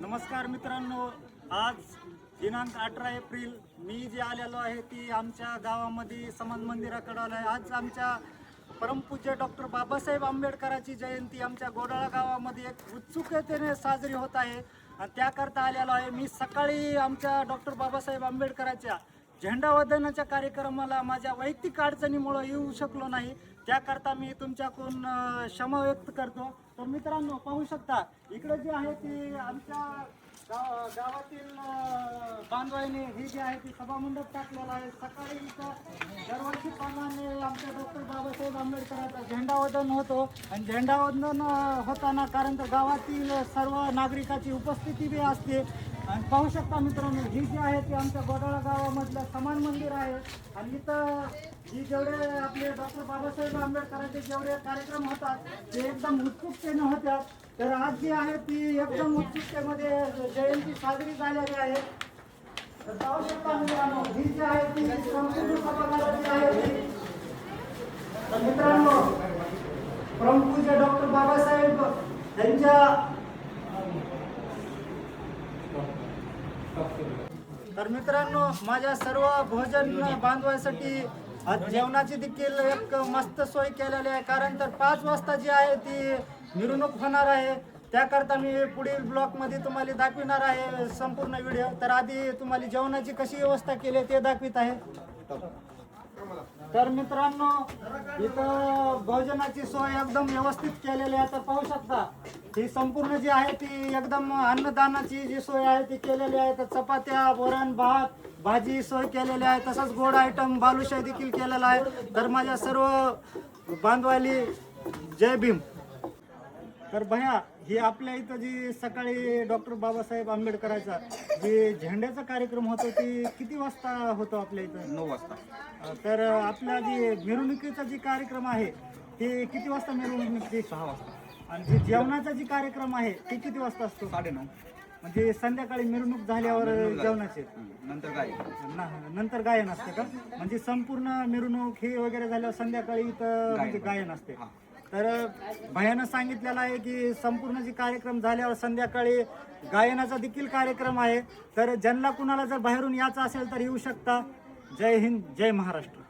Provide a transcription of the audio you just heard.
नमस्कार मित्रांनो, आज दिनांक 18 एप्रिल मी जे आलेलो आहे ती आमच्या गावामध्ये समाज मंदिराकडे आलो आहे। आज आमच्या परमपूज्य डॉक्टर बाबासाहेब आंबेडकरांची जयंती आमच्या गोडाळा गावामध्ये एक उत्सुकतेने साजरी होत आहे आणि त्याकरता आलेलो आहे। मी सकाळी आमच्या डॉक्टर बाबासाहेब आंबेडकरांच्या झेंडावंदनाच्या कार्यक्रमाला माझ्या वैयक्तिक अडचणीमुळे येऊ शकलो नाही, त्याकरता मी तुमच्याकडून क्षमा व्यक्त करतो। तर मित्रांनो, पाहू शकता इकडे जे आहे ती आमच्या गावातील बांधवाईने हे जे आहे ती सभामंडप टाकलेला आहे। सकाळी इथं दरवर्षीप्रमाणे आमच्या डॉक्टर बाबासाहेब आंबेडकरांचा झेंडावंदन होतो आणि झेंडावंदन होताना कारण तर गावातील सर्व नागरिकाची उपस्थिती बी असते। आणि पाहू शकता मित्रांनो, ही जी आहे ती आमच्या गोडाळा गावामधलं समान मंदिर आहे आणि इथं ही जेवढे आपले डॉक्टर बाबासाहेब आंबेडकरांचे जेवढे कार्यक्रम होतात ते एकदम उत्सुकतेने होतात। तर आज जी आहे ती एकदम उत्सुकतेमध्ये जयंती साजरी झालेली आहे। तर पाहू शकता मित्रांनो, ही जी आहे ती संपूर्ण सभागृहाची आहे ती। तर मित्रांनो, परमपूज्य डॉक्टर बाबासाहेब यांच्या तर मित्रांनो, माझ्या सर्व भोजन बांधवांसाठी आज जेवणाची देखील एक मस्त सोय केलेली आहे। कारण तर 5 वाजता जी आहे ती मिरवणूक होणार आहे, त्याकरता मी पुढील ब्लॉकमध्ये तुम्हाला दाखविणार आहे संपूर्ण व्हिडिओ। तर आधी तुम्हाला जेवणाची कशी व्यवस्था केली ते दाखवित आहे। तर मित्रांनो, इथं भोजनाची सोय एकदम व्यवस्थित केलेली आहे। तर पाहू शकता ही संपूर्ण जी आहे ती एकदम अन्नदानाची जी सोय आहे ती केलेली आहे। तर चपात्या, वरण, भात, भाजी सोय केलेली आहे, तसंच गोड आयटम बालुशाही देखील केलेला आहे। तर माझ्या सर्व बांधवाली जय भीम। तर भैया, ही आपल्या इथं जी सकाळी डॉक्टर बाबासाहेब आंबेडकरांचा जे झेंड्याचा कार्यक्रम होतो ती किती वाजता होतो आपल्या इथं? 9 वाजता। तर आपला जी मिरवणुकीचा जी कार्यक्रम आहे ते किती वाजता मिरवणूक? 6 वाजता। आणि जे जेवणाचा जी कार्यक्रम आहे ते किती वाजता असतो? 9:30। म्हणजे संध्याकाळी मिरवणूक झाल्यावर जेवणाचे नंतर काय? नंतर गायन असते का? म्हणजे संपूर्ण मिरवणूक हे वगैरे झाल्यावर संध्याकाळी इथं म्हणजे गायन असते। तर भयानं सांगितलेलं आहे की संपूर्ण जे कार्यक्रम झाल्यावर संध्याकाळी गायनाचा देखील कार्यक्रम आहे। तर ज्यांना कुणाला जर बाहेरून यायचं असेल तर येऊ शकता। जय हिंद, जय महाराष्ट्र।